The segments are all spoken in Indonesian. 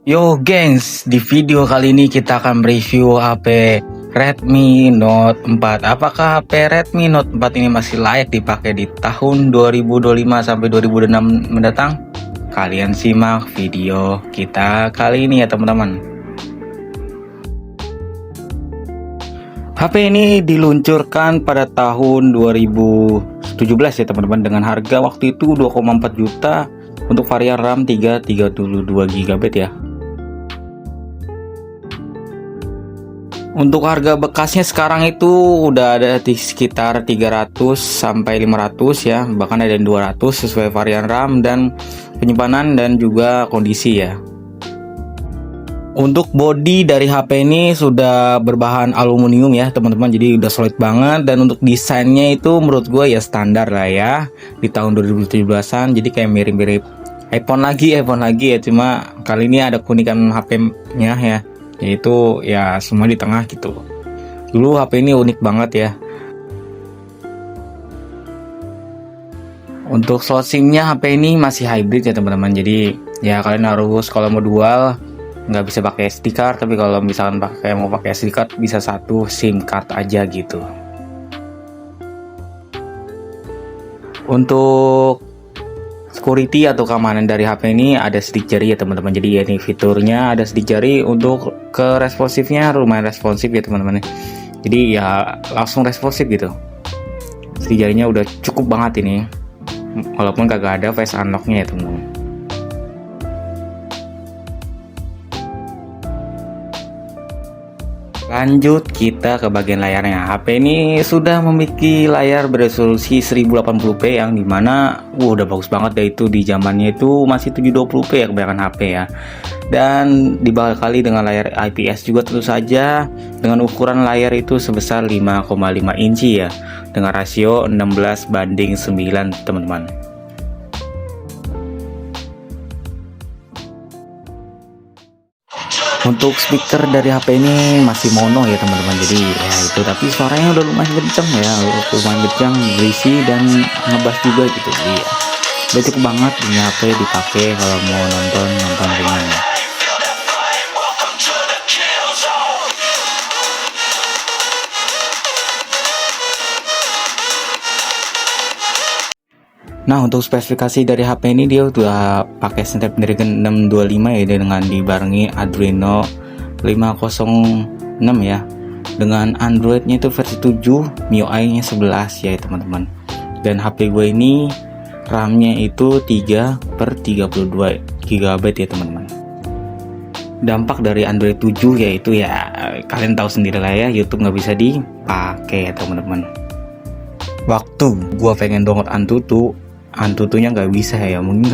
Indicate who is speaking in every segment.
Speaker 1: Yo gengs, di video kali ini kita akan mereview HP Redmi Note 4. Apakah HP Redmi Note 4 ini masih layak dipakai di tahun 2025 sampai 2026 mendatang? Kalian simak video kita kali ini ya teman-teman. HP ini diluncurkan pada tahun 2017 ya teman-teman, dengan harga waktu itu 2,4 juta untuk varian RAM 32 GB ya. Untuk harga bekasnya sekarang itu udah ada di sekitar 300 sampai 500 ya, bahkan ada yang 200 sesuai varian RAM dan penyimpanan dan juga kondisi ya. Untuk bodi dari HP ini sudah berbahan aluminium ya teman-teman, jadi udah solid banget. Dan untuk desainnya itu menurut gue ya standar lah ya di tahun 2017an, jadi kayak mirip-mirip iPhone lagi ya, cuma kali ini ada keunikan HP-nya ya, yaitu ya semua di tengah gitu. Dulu HP ini unik banget ya. Untuk slot SIM-nya HP ini masih hybrid ya teman-teman, jadi ya kalian harus kalau mau dual nggak bisa pakai SD card, tapi kalau misalkan mau pakai SD card bisa satu SIM card aja gitu. Untuk security atau keamanan dari HP ini ada sidik jari ya teman-teman, jadi ini fiturnya ada sidik jari. Untuk ke responsifnya lumayan responsif ya teman-teman, jadi ya langsung responsif gitu. Sidik jarinya udah cukup banget ini, walaupun kagak ada face unlock-nya ya teman-teman. Lanjut kita ke bagian layarnya. HP ini sudah memiliki layar beresolusi 1080p yang dimana udah bagus banget ya, itu di zamannya itu masih 720p ya kebanyakan HP ya. Dan dibekali dengan layar IPS juga tentu saja, dengan ukuran layar itu sebesar 5,5 inci ya, dengan rasio 16:9 teman-teman. Untuk speaker dari HP ini masih mono ya teman-teman, jadi ya itu, tapi suaranya udah lumayan kenceng ya, lumayan kenceng, berisi dan ngebas juga gitu. Jadi ya, udah cukup banget ini HP dipakai kalau mau nonton ringan ya. Nah, untuk spesifikasi dari HP ini dia udah pakai Snapdragon 625 ya, dengan dibarengi Adreno 506 ya. Dengan Androidnya itu versi 7, MIUI-nya 11 ya teman-teman. Dan HP gue ini RAM-nya itu 3/32 GB ya teman-teman. Dampak dari Android 7 yaitu ya kalian tahu sendiri lah ya, YouTube nggak bisa dipakai ya teman-teman. Waktu gua pengen download Antutunya nggak bisa ya, mungkin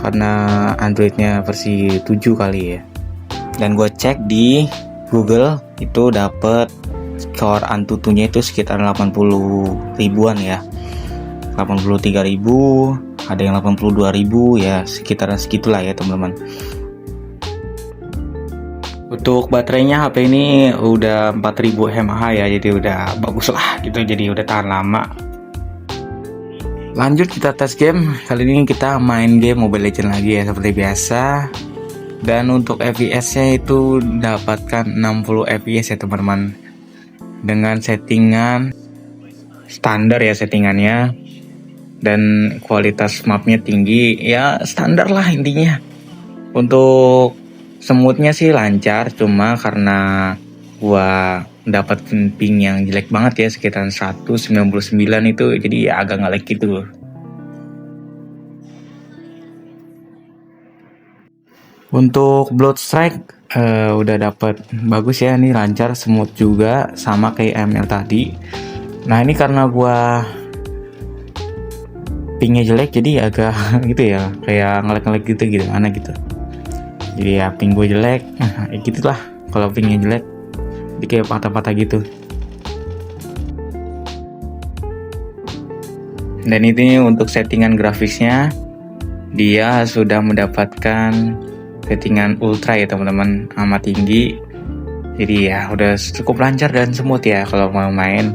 Speaker 1: karena Androidnya versi 7 kali ya. Dan gue cek di Google itu dapet skor Antutunya itu sekitar 80 ribuan ya, 83 ribu, ada yang 82 ribu ya, sekitaran segitulah ya teman-teman. Untuk baterainya HP ini udah 4000 mAh ya, jadi udah bagus lah gitu, jadi udah tahan lama. Lanjut kita tes game. Kali ini kita main game Mobile Legends lagi ya seperti biasa. Dan untuk FPS nya itu dapatkan 60 FPS ya teman-teman, dengan settingan standar ya settingannya. Dan kualitas mapnya tinggi ya, standar lah intinya. Untuk semutnya sih lancar, cuma karena gua dapat ping yang jelek banget ya, sekitar 199 itu, jadi ya agak nge-lag gitu. Untuk Blood Strike udah dapat bagus ya, ini lancar, smooth juga sama kayak ML tadi. Nah ini karena gua pingnya jelek jadi agak gitu ya, kayak nge-lag gitu gimana gitu. Jadi ya ping gue jelek, ya gitulah kalau pingnya jelek, jadi kayak patah-patah gitu. Dan ini untuk settingan grafisnya, dia sudah mendapatkan settingan ultra ya teman-teman, amat tinggi. Jadi ya udah cukup lancar dan smooth ya kalau mau main.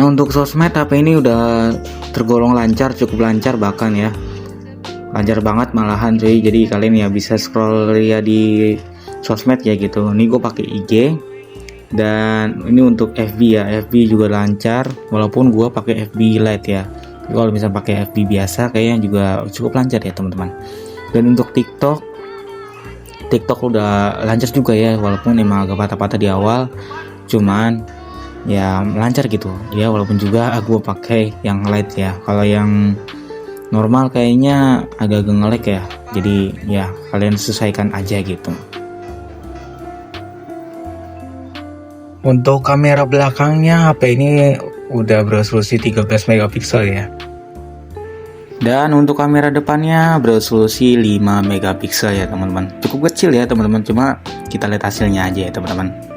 Speaker 1: Nah untuk sosmed HP ini udah tergolong lancar, cukup lancar bahkan ya, lancar banget malahan cuy. Jadi kalian ya bisa scroll ya di sosmed ya gitu. Ini gue pakai IG, dan ini untuk FB ya, FB juga lancar walaupun gue pakai FB Lite ya. Tapi kalau misalnya pakai FB biasa kayaknya juga cukup lancar ya teman-teman. Dan untuk TikTok udah lancar juga ya, walaupun emang agak patah-patah di awal, cuman ya lancar gitu ya, walaupun juga gue pakai yang Lite ya. Kalau yang normal kayaknya agak nge-lag ya, jadi ya kalian sesuaikan aja gitu. Untuk kamera belakangnya HP ini udah beresolusi 13 megapiksel ya. Dan untuk kamera depannya beresolusi 5 megapiksel ya teman-teman. Cukup kecil ya teman-teman, cuma kita lihat hasilnya aja ya teman-teman.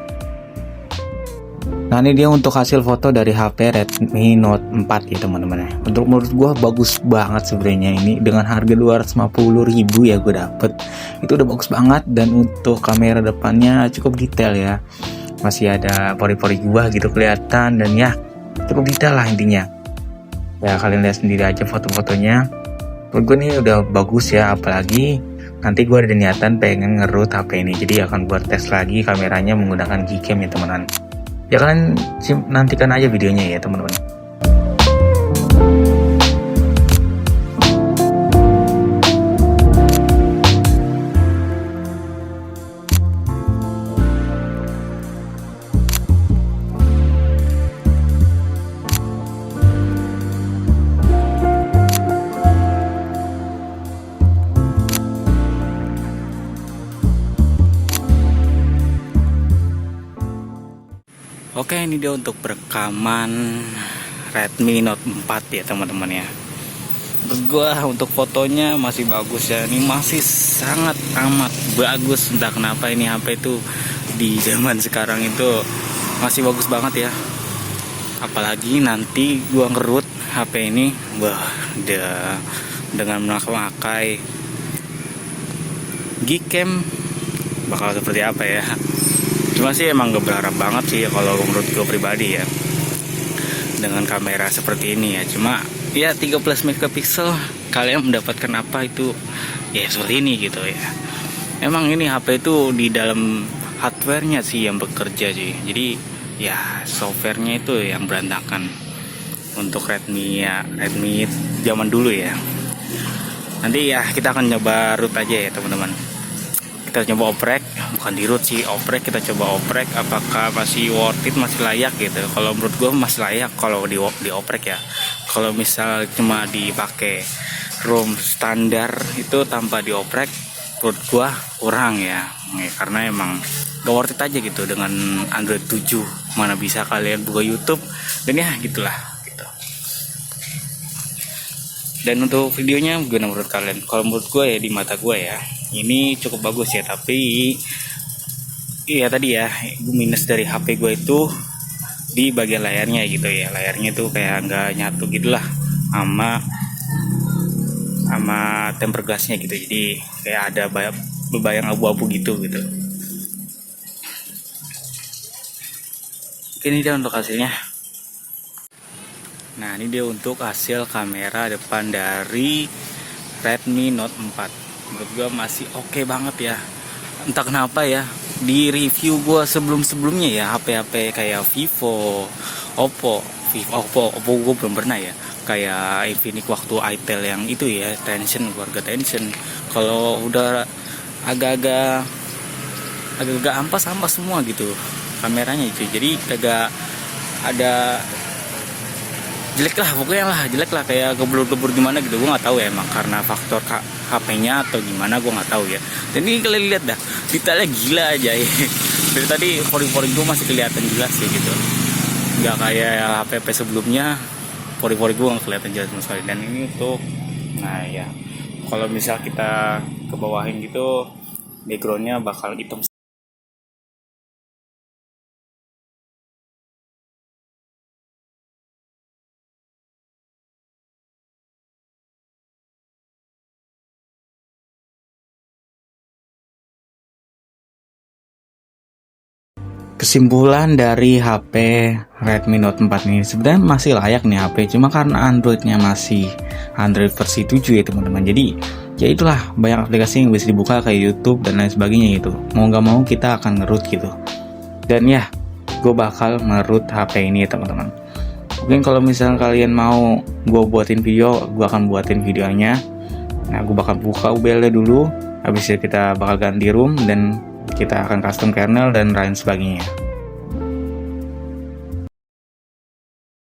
Speaker 1: Nah ini dia untuk hasil foto dari HP Redmi Note 4 ya teman-teman ya. Untuk menurut gua bagus banget sebenarnya ini, dengan harga 250.000 ya gue dapet. Itu udah bagus banget. Dan untuk kamera depannya cukup detail ya. Masih ada pori-pori gua gitu kelihatan, dan ya cukup detail lah intinya. Ya kalian lihat sendiri aja foto-fotonya. Menurut gue ini udah bagus ya, apalagi nanti gue ada niatan pengen ngerut HP ini, jadi akan buat tes lagi kameranya menggunakan Gcam ya teman-teman. Ya kalian nantikan aja videonya ya teman-teman. Oke, ini dia untuk perekaman Redmi Note 4 ya teman-teman ya. Menurut gua untuk fotonya masih bagus ya. Ini masih sangat amat bagus. Entah kenapa ini HP itu di zaman sekarang itu masih bagus banget ya. Apalagi nanti gua ngerut HP ini, wah, dengan memakai Gcam bakal seperti apa ya. Cuma sih emang gak berharap banget sih ya kalau menurut gue pribadi ya, dengan kamera seperti ini ya. Cuma ya 13 megapiksel kalian mendapatkan apa itu ya seperti ini gitu ya. Emang ini HP itu di dalam hardware-nya sih yang bekerja sih. Jadi ya software-nya itu yang berantakan untuk Redmi ya, Redmi zaman dulu ya. Nanti ya kita akan coba root aja ya teman-teman. Kita coba oprek, bukan di root sih, oprek. Kita coba oprek apakah masih worth it, masih layak gitu. Kalau menurut gue masih layak kalau di oprek ya. Kalau misal cuma dipakai ROM standar itu tanpa dioprek, menurut gue kurang ya, karena emang gak worth it aja gitu dengan Android 7. Mana bisa kalian buka YouTube, dan ya gitulah gitu. Dan untuk videonya gimana menurut kalian? Kalau menurut gue ya, di mata gue ya ini cukup bagus ya. Tapi iya tadi ya, minus dari HP gue itu di bagian layarnya gitu ya. Layarnya tuh kayak nggak nyatu gitulah sama temper glassnya gitu. Jadi kayak ada berbayang abu-abu gitu. Ini dia untuk hasilnya. Nah ini dia untuk hasil kamera depan dari Redmi Note 4. Menurut gue masih oke banget ya. Entah kenapa ya, di review gue sebelumnya ya, HP-HP kayak Vivo, Oppo gue belum pernah ya. Kayak Infinix waktu itel yang itu ya, Tension, keluarga Tension. Kalau udah agak-agak ampas semua gitu kameranya itu. Jadi kagak ada jelek lah, pokoknya lah jelek lah, kayak gebur-gebur gimana gitu. Gue nggak tahu ya, emang karena faktor HP-nya atau gimana, gue nggak tahu ya. Dan ini kalian lihat dah, detailnya gila aja ya. Dari tadi pori-pori gue masih kelihatan jelas ya gitu, nggak kayak HP sebelumnya, pori-pori gue nggak kelihatan jelas sama sekali. Dan ini untuk, nah ya, kalau misal kita ke bawahin gitu, backgroundnya bakal hitam. Kesimpulan dari HP Redmi Note 4 ini sebenarnya masih layak nih HP, cuma karena Androidnya masih Android versi 7 ya teman-teman. Jadi ya itulah, banyak aplikasi yang bisa dibuka kayak YouTube dan lain sebagainya gitu. Mau nggak mau kita akan ngerut gitu. Dan ya, gue bakal ngerut HP ini ya teman-teman. Mungkin kalau misalnya kalian mau gue buatin video, gue akan buatin videonya. Nah, gue bakal buka UBL-nya dulu. Habis itu kita bakal ganti ROM dan kita akan custom kernel dan lain sebagainya.